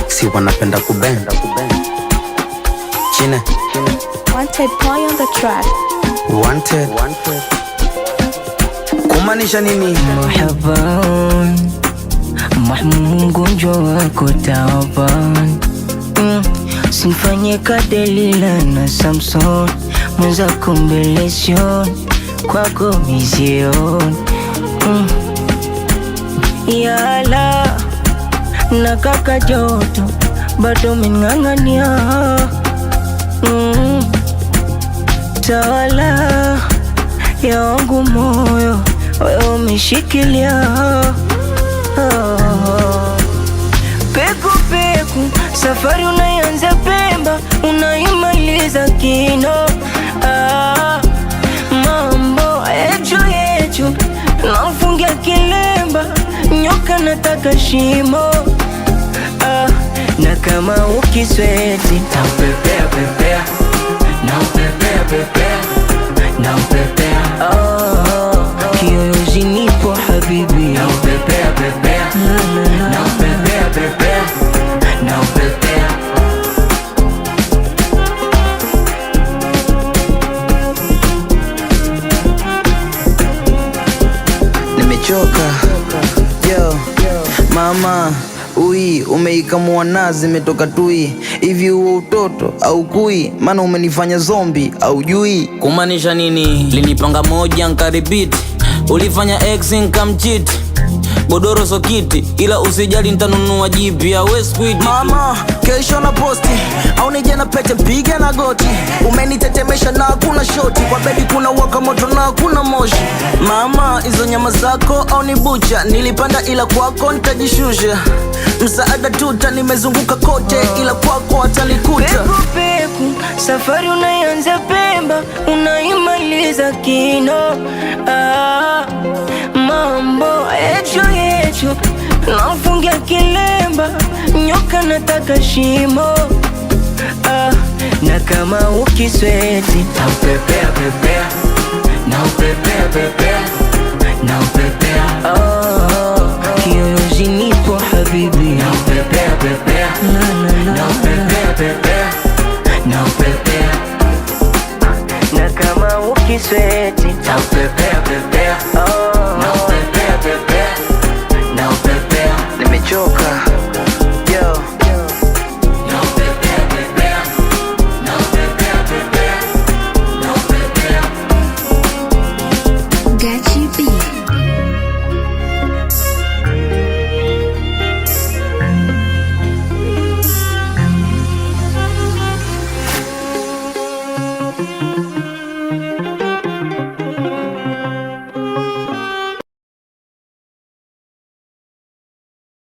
Si wanapenda kubenda Chine Wanted boy on the track. Wanted kumaanisha nini? Marhaban Mahmumu mgonjwa wako taban. Simfanye Kadelila na Samson, mwenzako mbelesion, kwako mizion. Yala na kaka joto bado mengangania. Tawala ya wangu moyo wewe umeshikilia. Peku peku safari unaanza Pemba, unaimaliza Kino. Mambo yecho nafungia kilemba, nyoka nataka shimo. Na kama ukisweti naupepea pepea, naupepea pepea, naupepea. Kiyoyozi nipo habibi, naupepea pepea, naupepea pepea, naupepea. Nimechoka yo mama, umeikamua nazi imetoka tui. Hivi huo utoto au kui? Maana umenifanya zombi au jui? Kumaanisha nini? Linipanga moja nkaribiti, ulifanya ex nkamchiti. Godoro sokiti, ila usijali nitanunua jipya. We squid mama, kesho na posti au nije na pete piga na goti. Umenitetemesha na hakuna shoti, kwa bedi kuna waka moto na hakuna moshi. Mama, hizo nyama zako au ni bucha? Nilipanda ila kwako nitajishusha. Msaada tuta nimezunguka kote, ila kwako atalikuta. Peku peku safari unaanza Pemba, unaimaliza Kino. Mambo yecho nafungia kilemba, nyoka nataka shimo. Na kama ukisweti naupepea pepea, naupepea pepea, naupepea. Kiyoyozi nipo habibi, naupepea pepea, naupepea pepea, naupepea. na kama ukisweti naupepea pepea,